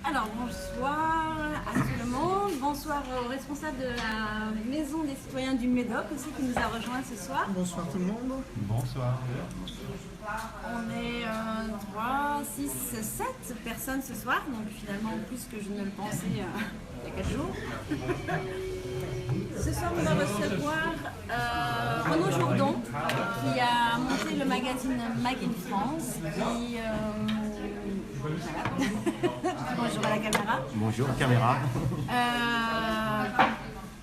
Alors bonsoir à tout le monde, bonsoir aux responsables de la Maison des Citoyens du Médoc aussi qui nous a rejoints ce soir. Bonsoir tout le monde. Bonsoir. On est 3, 6, 7 personnes ce soir, donc finalement plus que je ne le pensais il y a 4 jours. Ce soir, on va recevoir Renaud Jourdon, qui a monté le magazine Mag in France. Bonjour à la caméra. Bonjour caméra.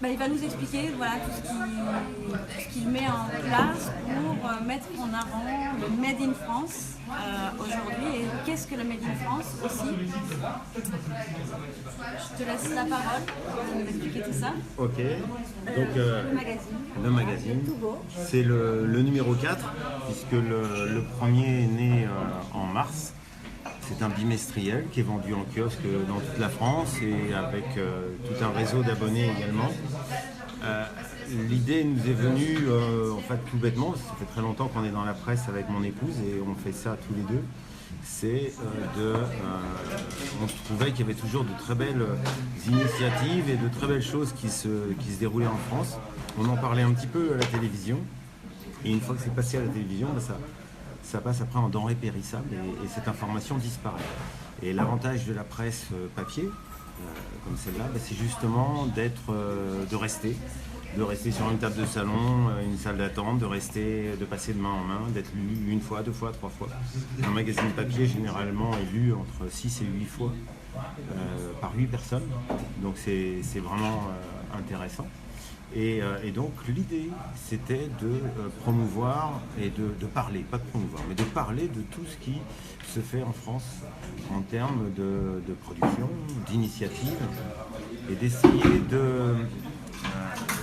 Il va nous expliquer voilà, tout ce qu'il met en place pour mettre en avant le Made in France aujourd'hui. Et qu'est-ce que le Made in France aussi? Je te laisse la parole pour nous expliquer tout ça. Ok. Donc Le magazine. Tout beau. C'est le numéro 4, puisque le premier est né en mars. C'est un bimestriel qui est vendu en kiosque dans toute la France et avec tout un réseau d'abonnés également. L'idée nous est venue en fait tout bêtement, ça fait très longtemps qu'on est dans la presse avec mon épouse et on fait ça tous les deux. C'est on se trouvait qu'il y avait toujours de très belles initiatives et de très belles choses qui se déroulaient en France. On en parlait un petit peu à la télévision et une fois que c'est passé à la télévision, ça passe après en denrées périssables et cette information disparaît. Et l'avantage de la presse papier, comme celle-là, c'est justement de rester sur une table de salon, une salle d'attente, de passer de main en main, d'être lu une fois, 2 fois, 3 fois. Un magazine papier généralement est lu entre 6 et 8 fois par 8 personnes, donc c'est vraiment intéressant. Et donc l'idée c'était de promouvoir et de parler, pas de promouvoir, mais de parler de tout ce qui se fait en France en termes de production, d'initiative et d'essayer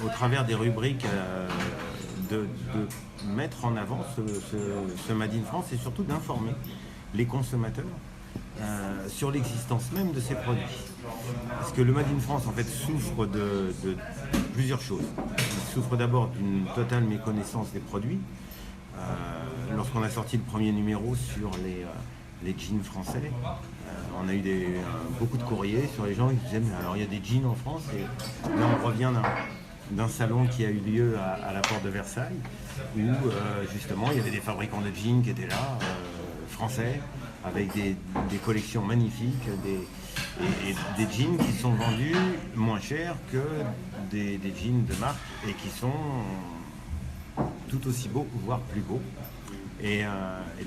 au travers des rubriques de mettre en avant ce Made in France et surtout d'informer les consommateurs sur l'existence même de ces produits. Parce que le Made in France en fait souffre de plusieurs choses. Il souffre d'abord d'une totale méconnaissance des produits. Lorsqu'on a sorti le premier numéro sur les jeans français, on a eu beaucoup de courriers sur les gens qui disaient mais alors il y a des jeans en France et là on revient d'un salon qui a eu lieu à la porte de Versailles où justement il y avait des fabricants de jeans qui étaient là, français, avec des collections magnifiques et des jeans qui sont vendus moins cher que des jeans de marque et qui sont tout aussi beaux, voire plus beaux. Et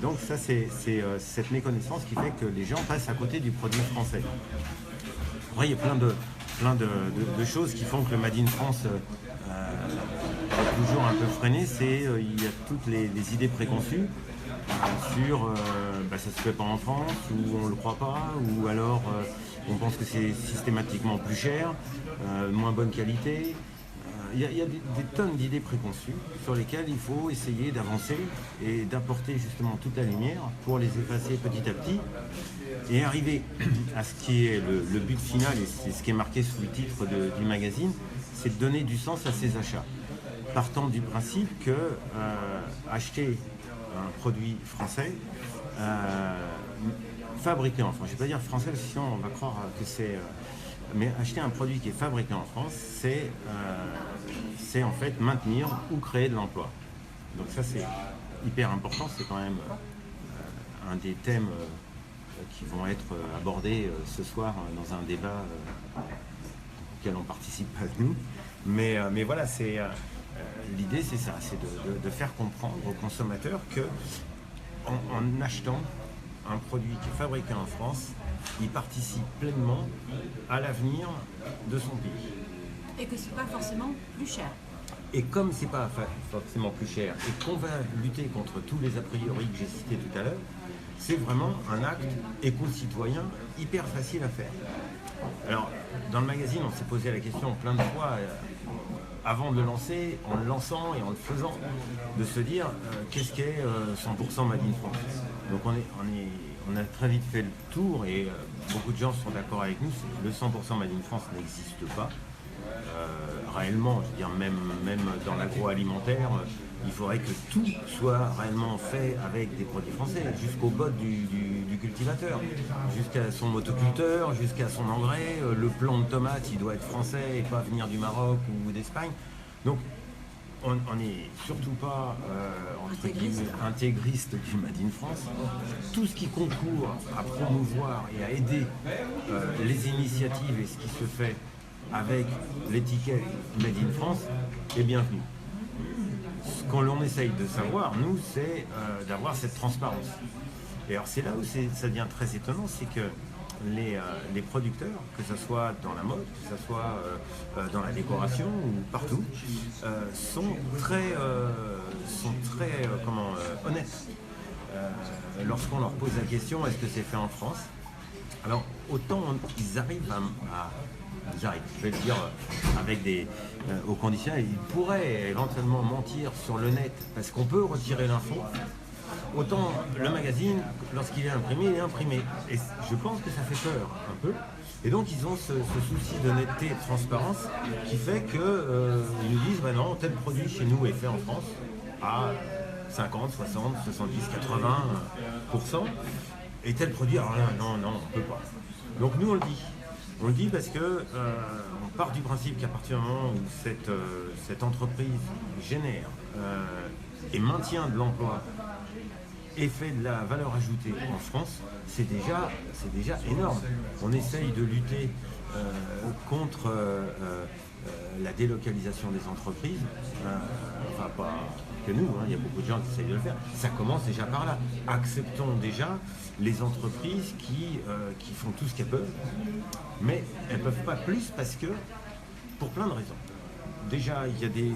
donc ça c'est cette méconnaissance qui fait que les gens passent à côté du produit français. Après, il y a plein de choses qui font que le Made in France est toujours un peu freiné. Il y a toutes les idées préconçues sur ça se fait pas en France, ou on le croit pas, ou alors on pense que c'est systématiquement plus cher, moins bonne qualité. Il y a des tonnes d'idées préconçues sur lesquelles il faut essayer d'avancer et d'apporter justement toute la lumière pour les effacer petit à petit et arriver à ce qui est le but final, et c'est ce qui est marqué sous le titre du magazine, c'est de donner du sens à ses achats. Partant du principe que acheter un produit français fabriqué en France, je ne vais pas dire français parce que sinon on va croire que c'est... mais acheter un produit qui est fabriqué en France, c'est en fait maintenir ou créer de l'emploi. Donc ça c'est hyper important, c'est quand même un des thèmes qui vont être abordés ce soir dans un débat auquel on participe pas nous. Mais voilà, l'idée c'est ça, c'est de faire comprendre aux consommateurs que en achetant un produit qui est fabriqué en France, il participe pleinement à l'avenir de son pays. Et que c'est pas forcément plus cher. Et comme c'est pas forcément plus cher et qu'on va lutter contre tous les a priori que j'ai cités tout à l'heure, c'est vraiment un acte éco-citoyen hyper facile à faire. Alors, dans le magazine, on s'est posé la question plein de fois avant de le lancer, en le lançant et en le faisant, de se dire qu'est-ce qu'est 100% Made in France. Donc on a très vite fait le tour et beaucoup de gens sont d'accord avec nous, le 100% Made in France n'existe pas. Réellement, je veux dire, même dans l'agroalimentaire, il faudrait que tout soit réellement fait avec des produits français, jusqu'au bottes du cultivateur, jusqu'à son motoculteur, jusqu'à son engrais. Le plant de tomate, il doit être français et pas venir du Maroc ou d'Espagne. Donc, on n'est surtout pas entre guillemets intégriste du Made in France. Tout ce qui concourt à promouvoir et à aider les initiatives et ce qui se fait avec l'étiquette Made in France est bienvenu. Ce qu'on essaye de savoir, nous, c'est d'avoir cette transparence. Et alors c'est là où ça devient très étonnant, c'est que les producteurs, que ce soit dans la mode, que ce soit dans la décoration ou partout, sont très honnêtes. Lorsqu'on leur pose la question, est-ce que c'est fait en France? Alors autant ils arrivent je vais le dire avec au conditionnel, ils pourraient éventuellement mentir sur le net parce qu'on peut retirer l'info. Autant le magazine, lorsqu'il est imprimé, il est imprimé. Et je pense que ça fait peur un peu. Et donc ils ont ce souci d'honnêteté et de transparence qui fait qu'ils nous disent bah non, tel produit chez nous est fait en France à 50, 60, 70, 80%. Et tel produit, alors là, non, on ne peut pas. Donc nous on le dit. On le dit parce que on part du principe qu'à partir du moment où cette entreprise génère et maintient de l'emploi et fait de la valeur ajoutée en France, c'est déjà énorme. On essaye de lutter contre la délocalisation des entreprises, enfin pas que nous, il y a beaucoup de gens qui essayent de le faire. Ça commence déjà par là. Acceptons déjà les entreprises qui font tout ce qu'elles peuvent, mais elles ne peuvent pas plus parce que, pour plein de raisons. Déjà, il y a des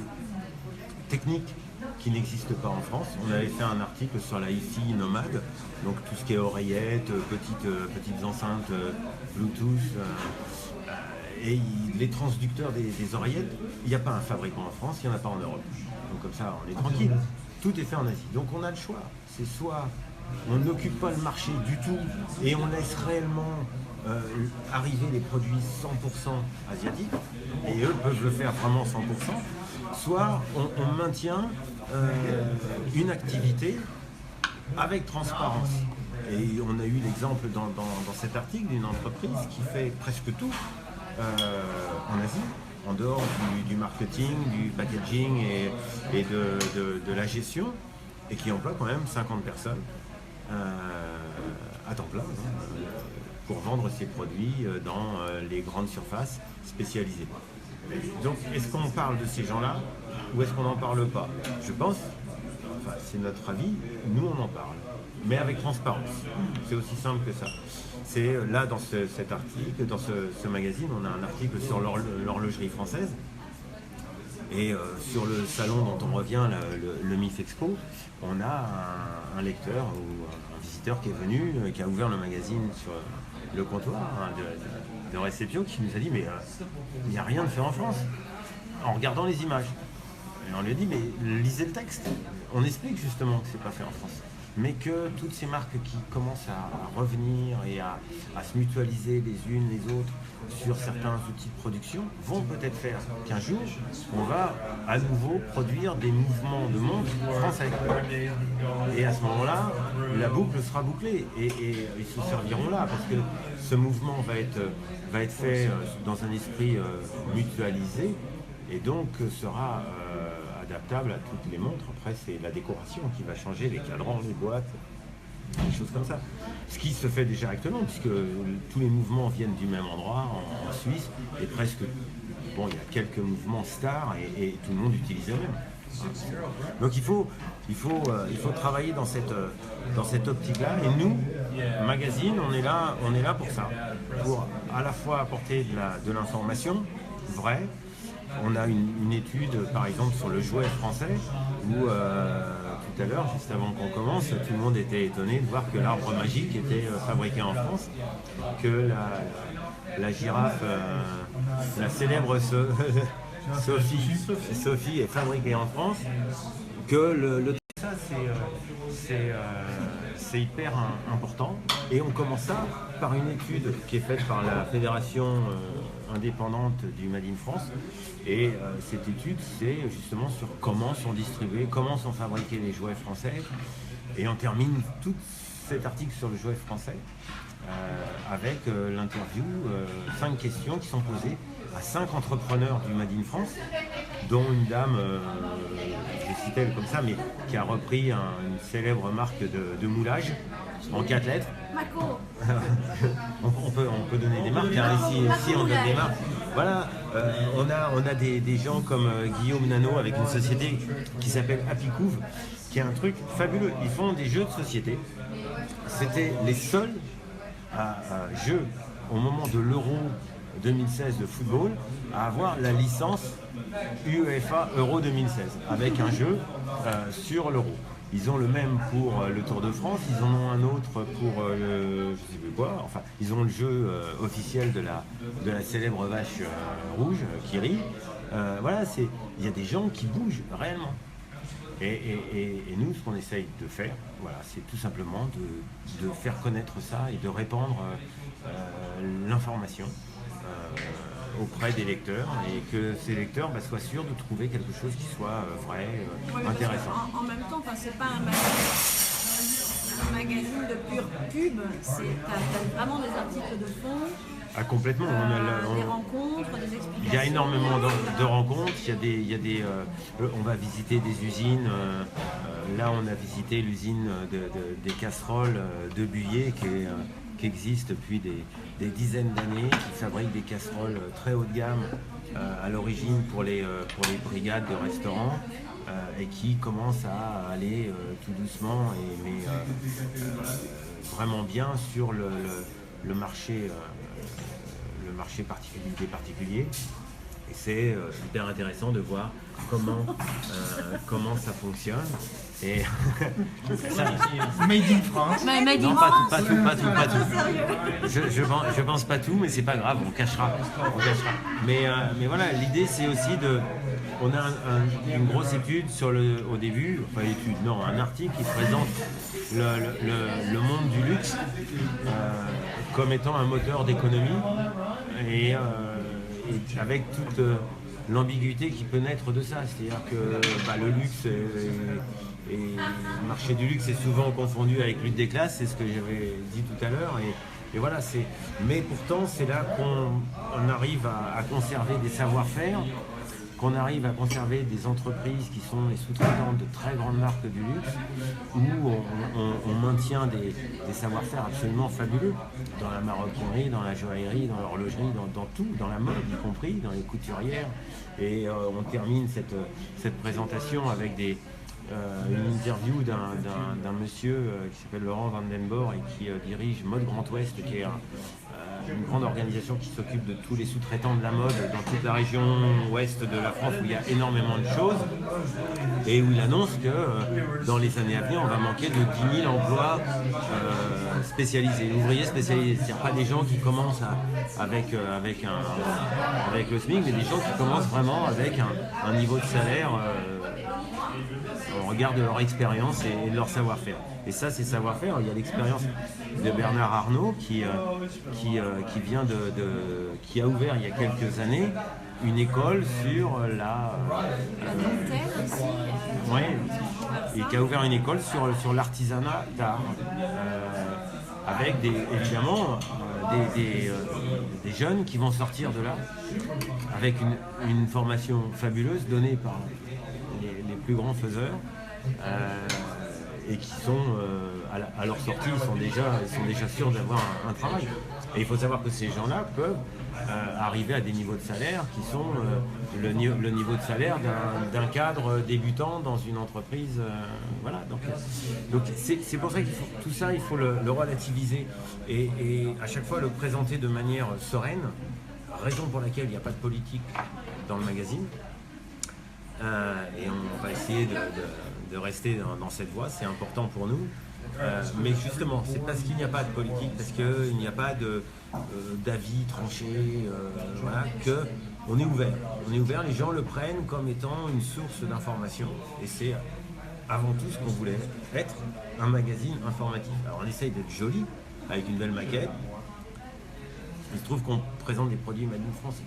techniques qui n'existent pas en France. On avait fait un article sur la hi-fi nomade, donc tout ce qui est oreillettes, petites enceintes Bluetooth, et les transducteurs des oreillettes, il n'y a pas un fabricant en France, il n'y en a pas en Europe. Donc comme ça, on est tranquille. Tout est fait en Asie. Donc on a le choix. C'est soit on n'occupe pas le marché du tout et on laisse réellement arriver les produits 100% asiatiques, et eux peuvent le faire vraiment 100%, soit on maintient une activité avec transparence. Et on a eu l'exemple dans cet article d'une entreprise qui fait presque tout en Asie, en dehors du marketing, du packaging et de la gestion, et qui emploie quand même 50 personnes à temps plein pour vendre ses produits dans les grandes surfaces spécialisées. Donc est-ce qu'on parle de ces gens-là ou est-ce qu'on n'en parle pas? Je pense, enfin c'est notre avis, nous on en parle, mais avec transparence. C'est aussi simple que ça. C'est là dans cet article, dans ce magazine, on a un article sur l'horlogerie française. Et sur le salon dont on revient, le MIF Expo, on a un lecteur ou un visiteur qui est venu, qui a ouvert le magazine sur le comptoir de réception, qui nous a dit mais il n'y a rien de fait en France, en regardant les images. Et on lui a dit mais lisez le texte. On explique justement que c'est pas fait en France, mais que toutes ces marques qui commencent à revenir et à se mutualiser les unes les autres sur certains outils de production vont peut-être faire qu'un jour on va à nouveau produire des mouvements de montre français. Et à ce moment-là, la boucle sera bouclée et ils se serviront là parce que ce mouvement va être fait dans un esprit mutualisé et donc sera adaptable à toutes les montres. Après, c'est la décoration qui va changer, les cadrans, les boîtes, des choses comme ça. Ce qui se fait déjà actuellement, puisque tous les mouvements viennent du même endroit, en Suisse, et presque, bon, il y a quelques mouvements stars, et tout le monde utilise les mêmes. Donc il faut travailler dans cette optique-là, et nous, magazine, on est là pour ça, pour à la fois apporter de l'information vraie. On a une étude, par exemple, sur le jouet français, où tout à l'heure, juste avant qu'on commence, tout le monde était étonné de voir que l'arbre magique était fabriqué en France, que la girafe, la célèbre Sophie est fabriquée en France, que ça c'est hyper important. Et on commence ça par une étude qui est faite par la fédération indépendante du Made in France. Et cette étude, c'est justement sur comment sont distribués, comment sont fabriqués les jouets français. Et on termine tout cet article sur le jouet français avec l'interview, 5 questions qui sont posées à 5 entrepreneurs du Made in France, dont une dame, je vais citer elle comme ça, mais qui a repris une célèbre marque de moulage en 4 lettres. Mako. on peut donner des marques, hein, ici on donne des marques. Voilà, on a des gens comme Guillaume Nano avec une société qui s'appelle Happy Couve, qui est un truc fabuleux. Ils font des jeux de société. C'était les seuls jeux au moment de l'Euro 2016 de football à avoir la licence UEFA Euro 2016 avec un jeu sur l'Euro. Ils ont le même pour le Tour de France, ils en ont un autre pour je sais plus quoi, enfin ils ont le jeu officiel de la célèbre vache rouge qui rit. Voilà, il y a des gens qui bougent réellement. Et nous, ce qu'on essaye de faire, voilà, c'est tout simplement de faire connaître ça et de répandre l'information auprès des lecteurs et que ces lecteurs soient sûrs de trouver quelque chose qui soit vrai, intéressant. En même temps, c'est pas un magazine de pure pub, t'as vraiment des articles de fond. Ah, complètement. Des rencontres, des explications. Il y a énormément de rencontres. On va visiter des usines. Là, on a visité l'usine des casseroles de Buyer qui existe depuis des dizaines d'années, qui fabrique des casseroles très haut de gamme à l'origine pour les brigades de restaurants. Et qui commence à aller tout doucement mais vraiment bien sur le marché des particuliers. Et c'est hyper intéressant de voir comment ça fonctionne. Et ça, Made in France. non, pas tout. Je pense pas tout, mais c'est pas grave, on cachera. Mais voilà, l'idée c'est aussi on a une grosse étude au début, un article qui présente le monde du luxe comme étant un moteur d'économie et avec toute l'ambiguïté qui peut naître de ça. C'est-à-dire que le luxe et le marché du luxe est souvent confondu avec lutte des classes, c'est ce que j'avais dit tout à l'heure. Et voilà, mais pourtant c'est là qu'on arrive à conserver des savoir-faire, qu'on arrive à conserver des entreprises qui sont les sous-traitants de très grandes marques du luxe, où on maintient des savoir-faire absolument fabuleux, dans la maroquinerie, dans la joaillerie, dans l'horlogerie, dans tout, dans la mode y compris, dans les couturières. Et on termine cette présentation avec une interview d'un monsieur qui s'appelle Laurent Vandenborg et qui dirige Mode Grand Ouest, qui est une grande organisation qui s'occupe de tous les sous-traitants de la mode dans toute la région ouest de la France où il y a énormément de choses et où il annonce que dans les années à venir on va manquer de 10 000 emplois spécialisés, ouvriers spécialisés. C'est-à-dire pas des gens qui commencent avec le SMIC, mais des gens qui commencent vraiment avec un niveau de salaire au regard de leur expérience et de leur savoir-faire. Et ça, c'est savoir-faire. Il y a l'expérience de Bernard Arnault qui a ouvert il y a quelques années une école sur la dentelle aussi. Et qui a ouvert une école sur l'artisanat d'art, avec évidemment des jeunes qui vont sortir de là avec une formation fabuleuse donnée par les plus grands faiseurs. Et qui sont à leur sortie, ils sont déjà sûrs d'avoir un travail. Et il faut savoir que ces gens-là peuvent arriver à des niveaux de salaire qui sont le niveau de salaire d'un cadre débutant dans une entreprise. Voilà. Donc c'est pour ça qu'il faut tout ça, il faut le relativiser et à chaque fois le présenter de manière sereine. Raison pour laquelle il n'y a pas de politique dans le magazine. Et on va essayer de rester dans cette voie, c'est important pour nous. Mais justement, c'est parce qu'il n'y a pas de politique, parce qu'il n'y a pas d'avis tranché, voilà, qu'on est ouvert. On est ouvert, les gens le prennent comme étant une source d'information. Et c'est avant tout ce qu'on voulait être un magazine informatif. Alors on essaye d'être joli, avec une belle maquette. Il se trouve qu'on présente des produits Made in France.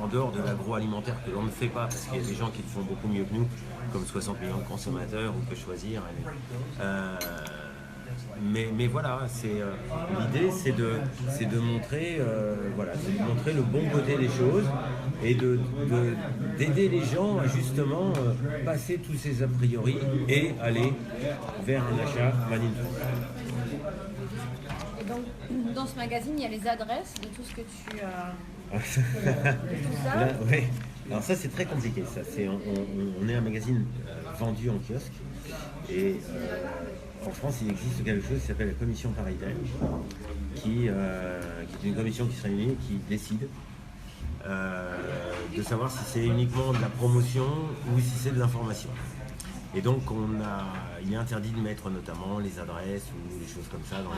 En dehors de l'agroalimentaire que l'on ne fait pas, parce qu'il y a des gens qui le font beaucoup mieux que nous, comme 60 millions de consommateurs ou Que Choisir. Mais voilà, l'idée c'est de montrer, c'est de montrer le bon côté des choses et d'aider les gens à justement passer tous ces a priori et aller vers un achat Made in France. Et donc, dans ce magazine, il y a les adresses de tout ce que tu... Là, ouais. Alors ça c'est très compliqué. Ça. On est un magazine vendu en kiosque et en France il existe quelque chose qui s'appelle la commission paritaire qui est une commission qui se réunit et qui décide de savoir si c'est uniquement de la promotion ou si c'est de l'information. Et donc il est interdit de mettre notamment les adresses ou des choses comme ça dans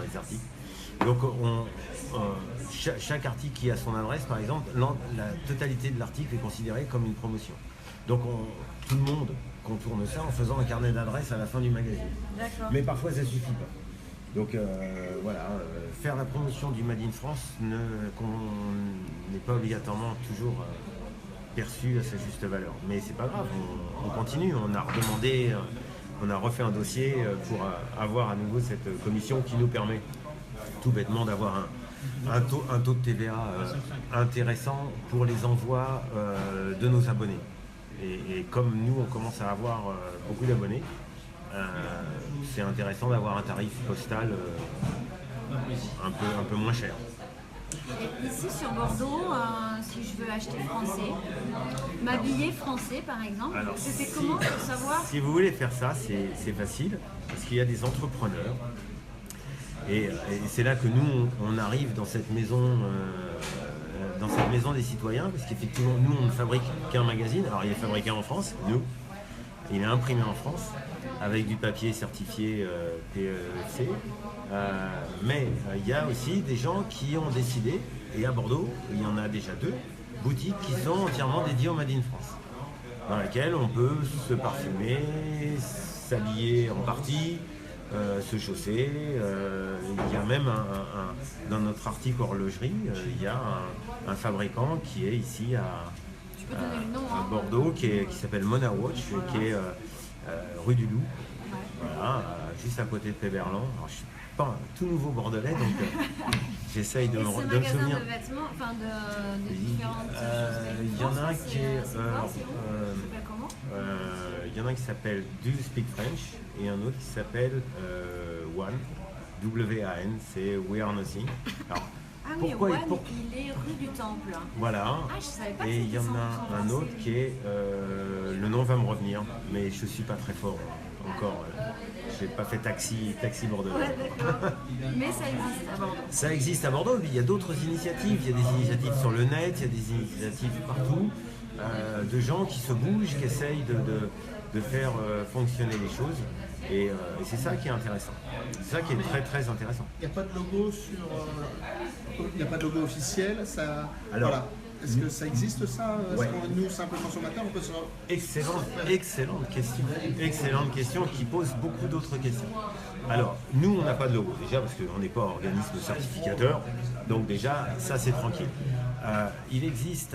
les articles. Donc chaque article qui a son adresse, par exemple, la totalité de l'article est considérée comme une promotion. Donc tout le monde contourne ça en faisant un carnet d'adresses à la fin du magazine. D'accord. Mais parfois ça suffit pas. Donc faire la promotion du Made in France n'est pas obligatoirement toujours perçu à sa juste valeur. Mais c'est pas grave, on continue, on a refait un dossier pour avoir à nouveau cette commission qui nous permet tout bêtement d'avoir un taux de TVA intéressant pour les envois de nos abonnés. Et comme nous, on commence à avoir beaucoup d'abonnés, c'est intéressant d'avoir un tarif postal un peu moins cher. Et ici sur Bordeaux, si je veux acheter français, m'habiller français par exemple, Alors, je fais comment pour savoir? Si vous voulez faire ça, c'est facile, parce qu'il y a des entrepreneurs. Et c'est là que nous, on arrive dans cette maison des citoyens, parce qu'effectivement, nous, on ne fabrique qu'un magazine. Alors, il est fabriqué en France, nous. Il est imprimé en France, avec du papier certifié PEFC. Mais il y a aussi des gens qui ont décidé, et à Bordeaux, il y en a déjà 2 boutiques qui sont entièrement dédiées au Made in France, dans lesquelles on peut se parfumer, s'habiller en partie, se chausser. Il y a même dans notre article horlogerie, il y a un fabricant qui est ici à Bordeaux, qui s'appelle Mona Watch, qui est rue du Loup, voilà, juste à côté de Péberlan. Alors, je suis pas un tout nouveau bordelais, donc j'essaye de me souvenir. C'est un magasin de vêtements, enfin de différentes choses. Il y en a un qui est... comment il y en a un qui s'appelle Do You Speak French et un autre qui s'appelle One, W-A-N, c'est We Are Nothing. Alors, oui, One, il est rue du Temple. Voilà. Je savais pas que et il y en a un autre qui est... le nom va me revenir, mais je suis pas très fort encore. J'ai pas fait taxi bordelais. Ouais, d'accord. Mais ça existe à Bordeaux. Ça existe à Bordeaux, mais il y a d'autres initiatives. Il y a des initiatives sur le net, il y a des initiatives partout, de gens qui se bougent, qui essayent de faire fonctionner les choses. Et c'est ça qui est intéressant. C'est ça qui est très très intéressant. Il n'y a pas de logo il n'y a pas de logo officiel. Ça... Alors, voilà. Est-ce que ça existe ça? Ouais. Nous, simples consommateurs, on peut se... Excellente question qui pose beaucoup d'autres questions. Alors, nous, on n'a pas de logo, déjà, parce qu'on n'est pas organisme certificateur, donc déjà, ça, c'est tranquille. Il existe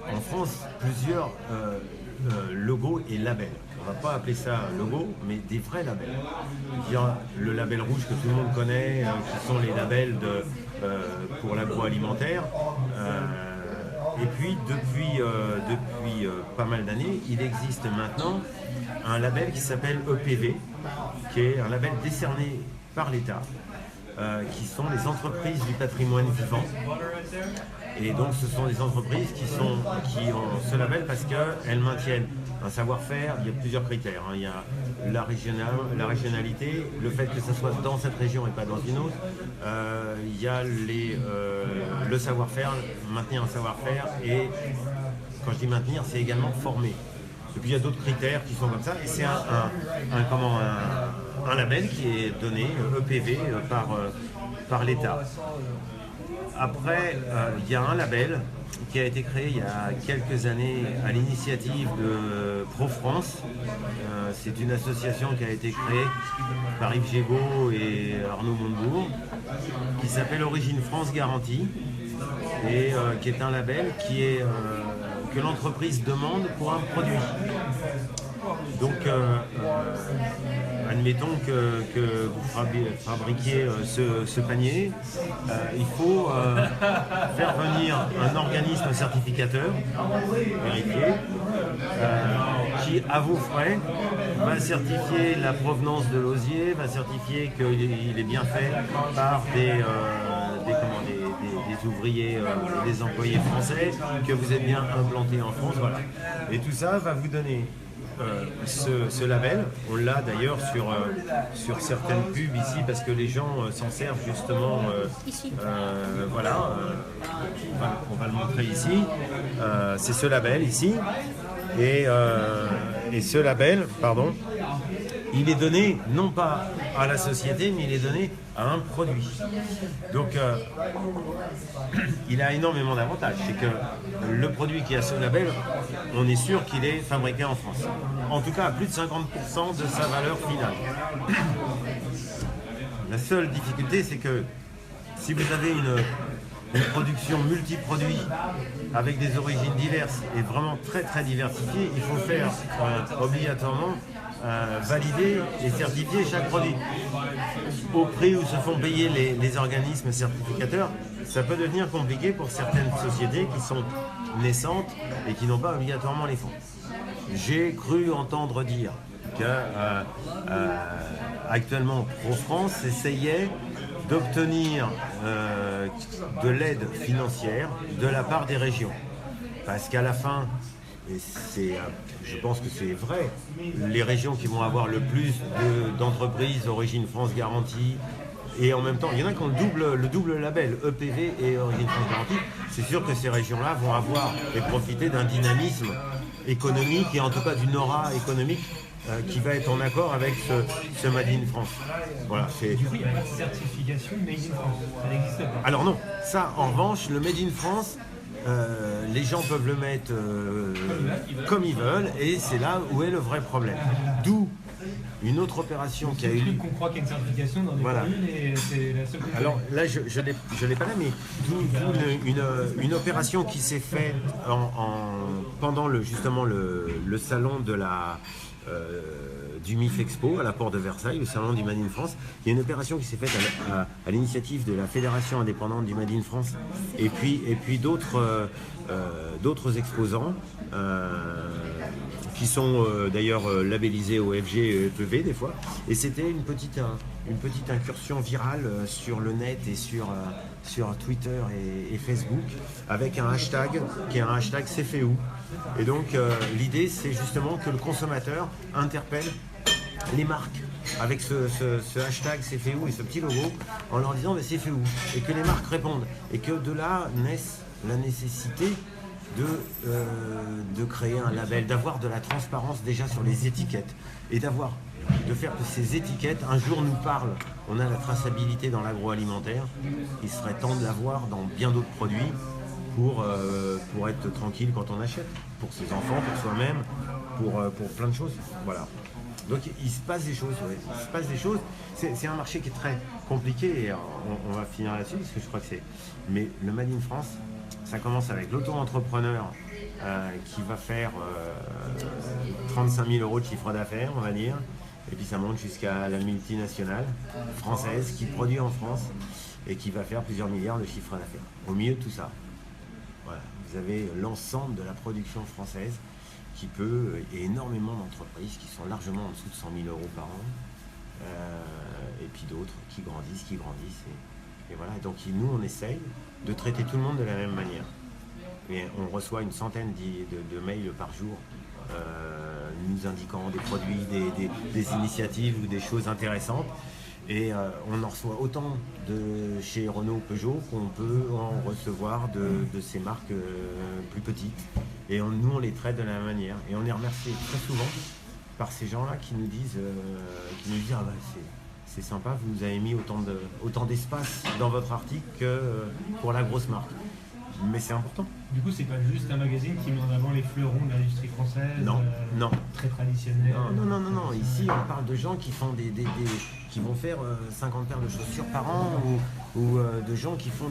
en France plusieurs logos et labels. On ne va pas appeler ça logo, mais des vrais labels. Il y a le label rouge que tout le monde connaît, qui sont les labels pour l'agroalimentaire. Et puis, depuis pas mal d'années, il existe maintenant un label qui s'appelle EPV, qui est un label décerné par l'État, qui sont les entreprises du patrimoine vivant. Et donc ce sont des entreprises qui ont ce label parce qu'elles maintiennent un savoir-faire. Il y a plusieurs critères, hein. Il y a la régionalité, le fait que ça soit dans cette région et pas dans une autre. Il y a le savoir-faire, maintenir un savoir-faire, et quand je dis maintenir, c'est également former. Et puis il y a d'autres critères qui sont comme ça, et c'est un label qui est donné, EPV, par l'État. Après, il y a un label qui a été créé il y a quelques années à l'initiative de Pro-France. C'est une association qui a été créée par Yves Gégaud et Arnaud Montebourg, qui s'appelle Origine France Garantie, et qui est un label que l'entreprise demande pour un produit. Donc, admettons que vous fabriquiez ce panier, il faut faire venir un organisme certificateur, vérifié, qui, à vos frais, va certifier la provenance de l'osier, va certifier qu'il est bien fait par des ouvriers, des employés français, que vous êtes bien implanté en France, voilà. Et tout ça va vous donner ce label. On l'a d'ailleurs sur certaines pubs ici, parce que les gens s'en servent justement. Voilà, on va le montrer ici. C'est ce label ici. Et ce label, pardon, il est donné non pas à la société, mais il est donné à un produit. Donc, il a énormément d'avantages. C'est que le produit qui a ce label, on est sûr qu'il est fabriqué en France. En tout cas, à plus de 50% de sa valeur finale. La seule difficulté, c'est que si vous avez une production multi-produits avec des origines diverses et vraiment très très diversifiées, il faut faire obligatoirement valider et certifier chaque produit. Au prix où se font payer les organismes certificateurs, ça peut devenir compliqué pour certaines sociétés qui sont naissantes et qui n'ont pas obligatoirement les fonds. J'ai cru entendre dire que actuellement Pro-France essayait d'obtenir de l'aide financière de la part des régions. Parce qu'à la fin, et je pense que c'est vrai, les régions qui vont avoir le plus d'entreprises Origine France Garantie, et en même temps, il y en a qui ont le double label, EPV et Origine France Garantie, c'est sûr que ces régions-là vont avoir et profiter d'un dynamisme économique et en tout cas d'une aura économique qui va être en accord avec ce Made in France. Voilà, Du coup, il n'y a pas de certification Made in France. Ça n'existe pas. Alors non, ça en revanche, le Made in France, les gens peuvent le mettre comme ils veulent, et c'est là où est le vrai problème. D'où une autre opération qui a eu lieu. On croit qu'il y a une certification dans des communes et c'est la seule. Alors là, je l'ai pas là, mais d'où une opération qui s'est faite pendant justement le salon de du MIF Expo à la porte de Versailles, le salon du Made in France. Il y a une opération qui s'est faite à l'initiative de la Fédération indépendante du Made in France et puis d'autres exposants qui sont d'ailleurs labellisés au FG et EPV des fois. Et c'était une petite incursion virale sur le net et sur Twitter et Facebook avec un hashtag qui est un hashtag C'est fait où. Et donc l'idée c'est justement que le consommateur interpelle les marques avec ce hashtag C'est fait où et ce petit logo en leur disant mais c'est fait où, et que les marques répondent et que de là naisse la nécessité de créer un label, d'avoir de la transparence déjà sur les étiquettes et de faire que ces étiquettes un jour nous parlent. On a la traçabilité dans l'agroalimentaire, il serait temps de l'avoir dans bien d'autres produits pour être tranquille quand on achète, pour ses enfants, pour soi-même, pour plein de choses. Voilà. Donc il se passe des choses, ouais. Il se passe des choses. C'est un marché qui est très compliqué et on va finir là-dessus parce que je crois que c'est. Mais le Made in France, ça commence avec l'auto-entrepreneur qui va faire 35 000 € de chiffre d'affaires, on va dire. Et puis ça monte jusqu'à la multinationale française qui produit en France et qui va faire plusieurs milliards de chiffre d'affaires. Au milieu de tout ça, voilà, vous avez l'ensemble de la production française qui peut, et énormément d'entreprises qui sont largement en dessous de 100 000 € par an, et puis d'autres qui grandissent, et voilà. Donc nous, on essaye de traiter tout le monde de la même manière. Et on reçoit une centaine de mails par jour nous indiquant des produits, des initiatives ou des choses intéressantes. Et on en reçoit autant de chez Renault, Peugeot qu'on peut en recevoir de ces marques plus petites. Et nous, on les traite de la même manière. Et on est remercié très souvent par ces gens-là qui nous disent ah bah, c'est sympa, vous nous avez mis autant d'espace dans votre article que pour la grosse marque. mais c'est important. Du coup, c'est pas juste un magazine qui met en avant les fleurons de l'industrie française. Non, non. Très traditionnelle. Non. Ici, on parle de gens qui font qui vont faire 50 paires de chaussures par an ou de gens qui font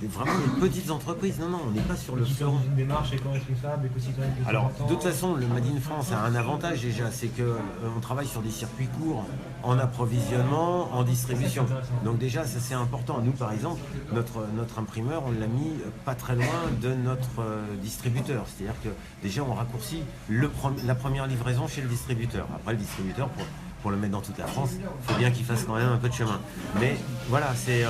vraiment des petites entreprises. Non, on n'est pas sur le Qui sont fleuron. dans une démarche éco-responsable, éco-citoyenne. Alors, de toute façon, le Made in France a un avantage déjà, c'est qu'on travaille sur des circuits courts en approvisionnement, en distribution. Donc déjà, ça c'est important. Nous, par exemple, notre imprimeur, on l'a mis pas très loin de notre distributeur. C'est-à-dire que déjà, on raccourcit la première livraison chez le distributeur. Après, le distributeur, pour le mettre dans toute la France, il faut bien qu'il fasse quand même un peu de chemin. Mais voilà, c'est...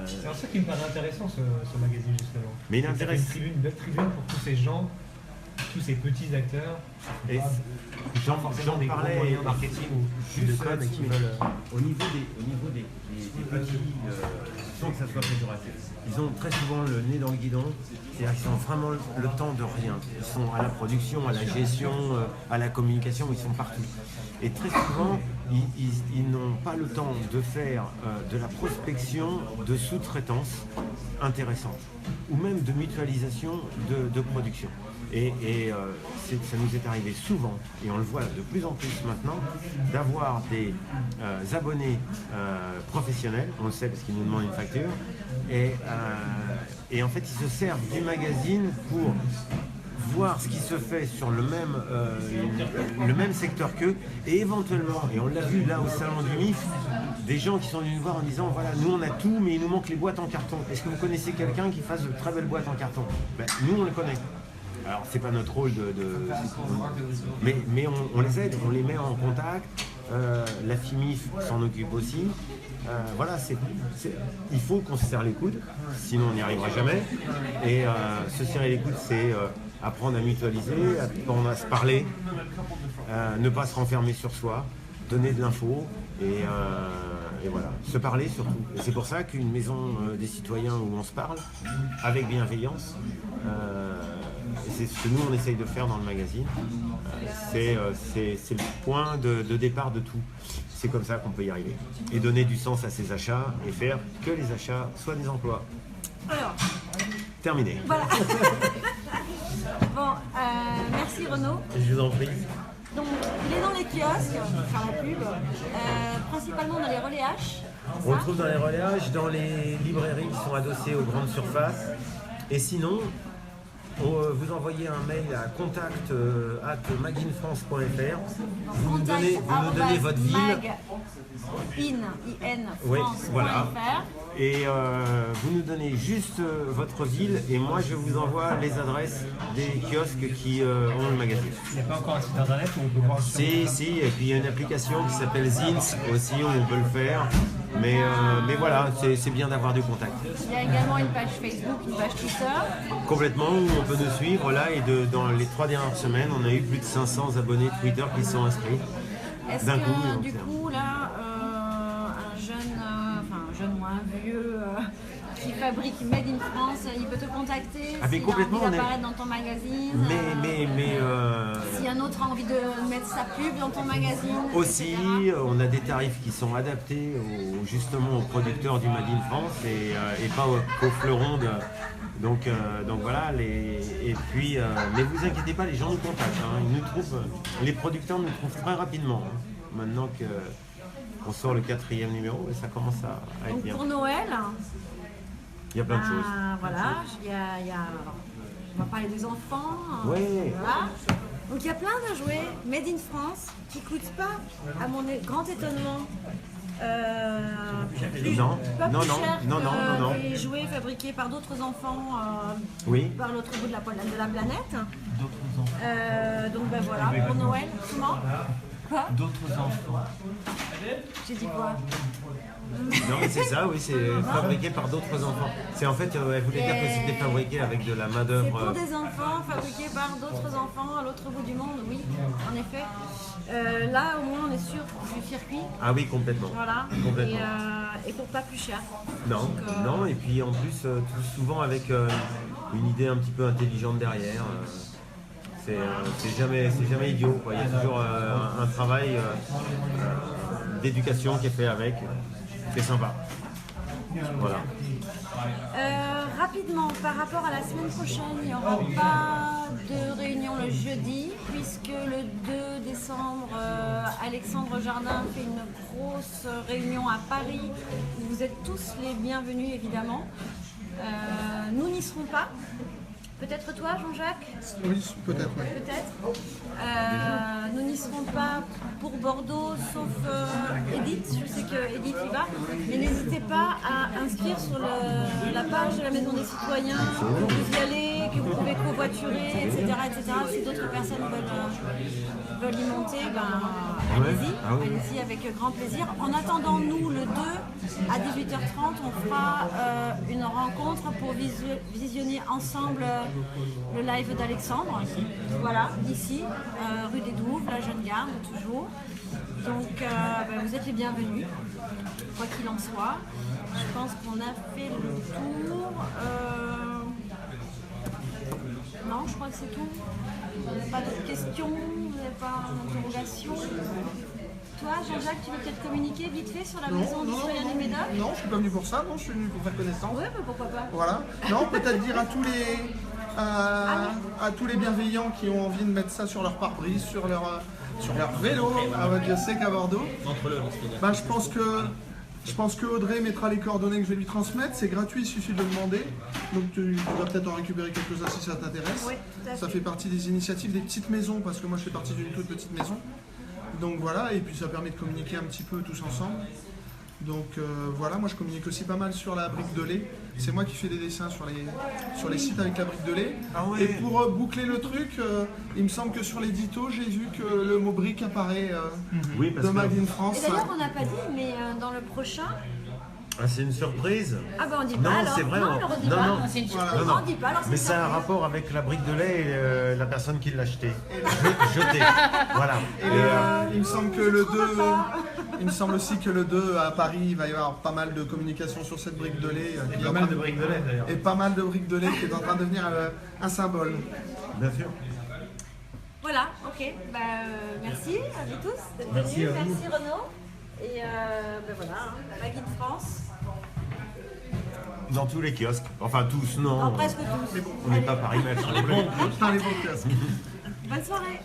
C'est ça qui me paraît intéressant, ce magazine, justement. Mais il intéresse. Une belle tribune pour tous ces gens, tous ces petits acteurs. Et J'en forcément des gros moyens marketing ou de com et qui veulent. Au niveau des petits, sans que ça soit péjoratif, ils ont très souvent le nez dans le guidon, c'est-à-dire qu'ils ont vraiment le temps de rien. Ils sont à la production, à la gestion, à la communication, ils sont partout. Et très souvent, ils n'ont pas le temps de faire de la prospection de sous-traitance intéressante, ou même de mutualisation de production. Et ça nous est arrivé souvent, et on le voit de plus en plus maintenant, d'avoir des abonnés professionnels, on le sait parce qu'ils nous demandent une facture, et en fait ils se servent du magazine pour voir ce qui se fait sur le même secteur qu'eux, et éventuellement, et on l'a vu là au salon du MIF, des gens qui sont venus nous voir en disant voilà, nous on a tout mais il nous manque les boîtes en carton, est-ce que vous connaissez quelqu'un qui fasse de très belles boîtes en carton? Nous on le connaît. Alors c'est pas notre rôle mais on les aide, on les met en contact, la FIMIF s'en occupe aussi. Voilà, il faut qu'on se serre les coudes, sinon on n'y arrivera jamais. Et se serrer les coudes, c'est apprendre à mutualiser, apprendre à se parler, ne pas se renfermer sur soi, donner de l'info et voilà, se parler surtout. Et c'est pour ça qu'une maison des citoyens où on se parle avec bienveillance, et c'est ce que nous on essaye de faire dans le magazine, c'est le point de départ de tout. C'est comme ça qu'on peut y arriver. Et donner du sens à ses achats et faire que les achats soient des emplois. Alors, Terminé. voilà. Bon, merci Renaud. Je vous en prie. Donc, il est dans les kiosques, faire la pub, principalement dans les relais H. On le trouve dans les relais H, dans les librairies qui sont adossées aux grandes surfaces. Et sinon, vous envoyez un mail à contact@madeinfrance.fr. Vous nous donnez votre ville. Oui, voilà. Et vous nous donnez juste votre ville et moi je vous envoie les adresses des kiosques qui ont le magazine. Il n'y a pas encore un site internet où on peut voir. Si, et puis il y a une application qui s'appelle Zins aussi où on peut le faire. Mais voilà, c'est bien d'avoir du contact. Il y a également une page Facebook, une page Twitter. Complètement, où on peut nous suivre là et dans les 3 dernières semaines, on a eu plus de 500 abonnés Twitter qui sont inscrits. Est-ce D'un que coup, du coup là, un jeune ou un vieux qui fabrique Made in France, il peut te contacter Ah, mais s'il complètement, a envie on est- d'apparaître dans ton magazine? Mais Si un autre a envie de mettre sa pub dans ton magazine? aussi, etc. on a des tarifs qui sont adaptés justement aux producteurs du Made in France et pas aux fleurons donc voilà, et puis mais vous inquiétez pas, les gens nous contactent, hein. Ils nous trouvent, les producteurs nous trouvent très rapidement, hein. Maintenant qu'on sort le 4e numéro et ça commence à être Donc bien. pour Noël, Il y a plein de choses. voilà, on va parler des enfants. Ouais. Voilà. Donc il y a plein de jouets Made in France qui ne coûtent pas, à mon grand étonnement, Non, pas non, plus non, cher non, que non, non, non. les jouets fabriqués par d'autres enfants Oui. par l'autre bout de la planète. Donc ben voilà, pour Noël, comment? Quoi? D'autres enfants. J'ai dit quoi? Non mais c'est ça, oui, c'est fabriqué par d'autres enfants. C'est en fait, elle voulait dire que c'était fabriqué avec de la main C'est d'œuvre. pour des enfants fabriqués par d'autres enfants à l'autre bout du monde, oui, en effet. Là, au moins, on est sûr du circuit, Ah oui, complètement. voilà, Complètement. et pour pas plus cher. Non, Donc, non, et puis en plus, tout souvent avec une idée un petit peu intelligente derrière. C'est jamais idiot, quoi. Il y a toujours un travail d'éducation qui est fait avec. C'est sympa. Voilà. Rapidement, par rapport à la semaine prochaine, il n'y aura pas de réunion le jeudi, puisque le 2 décembre, Alexandre Jardin fait une grosse réunion à Paris, où vous êtes tous les bienvenus évidemment. Nous n'y serons pas. Peut-être toi, Jean-Jacques? Oui, peut-être. Ouais. Peut-être. Nous n'y serons pas pour Bordeaux, sauf Edith. Je sais que Edith y va. Mais n'hésitez pas à inscrire sur la page de la Maison des Citoyens que vous y allez, que vous pouvez covoiturer, etc. Si d'autres personnes veulent y monter, allez-y avec grand plaisir. En attendant, nous, le 2 à 18h30, on fera une rencontre pour visionner ensemble le live d'Alexandre, voilà, ici, rue des Douves, la Jeune Garde, toujours. Donc vous êtes les bienvenus, quoi qu'il en soit. Je pense qu'on a fait le tour. Non, je crois que c'est tout. Vous n'avez pas d'autres questions, vous n'avez pas d'interrogations. Toi, Jean-Jacques, tu veux peut-être communiquer vite fait sur la Maison du Citoyen du Médoc? Non, je suis pas venu pour ça, non, je suis venu pour faire connaissance. Oui, mais pourquoi pas. Voilà. Non, peut-être dire à tous les bienveillants qui ont envie de mettre ça sur leur pare-brise, sur leur vélo. Je sais qu'à Bordeaux. Je pense que Audrey mettra les coordonnées que je vais lui transmettre. C'est gratuit, il suffit de le demander. Donc tu vas peut-être en récupérer quelques-uns si ça t'intéresse. Oui, tout à Ça fait. fait partie des initiatives des petites maisons, parce que moi je fais partie d'une toute petite maison. Donc voilà, et puis ça permet de communiquer un petit peu tous ensemble. Donc voilà, moi je communique aussi pas mal sur la brique de lait. C'est moi qui fais des dessins sur les sites avec la brique de lait. Ah ouais. Et pour boucler le truc, il me semble que sur l'édito, j'ai vu que le mot brique apparaît Oui, parce de que Made in France. Et d'ailleurs, on n'a pas dit, mais dans le prochain. c'est une surprise. Ah ben on dit Non, pas alors. c'est vrai, Non, on- on le redit non, pas. non. C'est une Voilà. surprise. Non, non. On dit pas alors. Mais c'est un surprise. rapport avec la brique de lait et la personne qui l'a acheté. Jeté. Voilà. Il me semble que le 2, il me semble aussi que le 2 à Paris, il va y avoir pas mal de communication sur cette brique de lait. Il y a pas mal de briques de lait d'ailleurs. Et pas mal de briques de lait qui est en train de devenir un symbole. Bien sûr. Voilà, ok. Merci à vous tous d'être Merci venus. à vous. Merci Renaud. Et voilà, Made in France. Dans tous les kiosques. Enfin tous, non. Non, presque tous. On n'est pas Paris Match. Putain, les bons kiosques. Bonne soirée.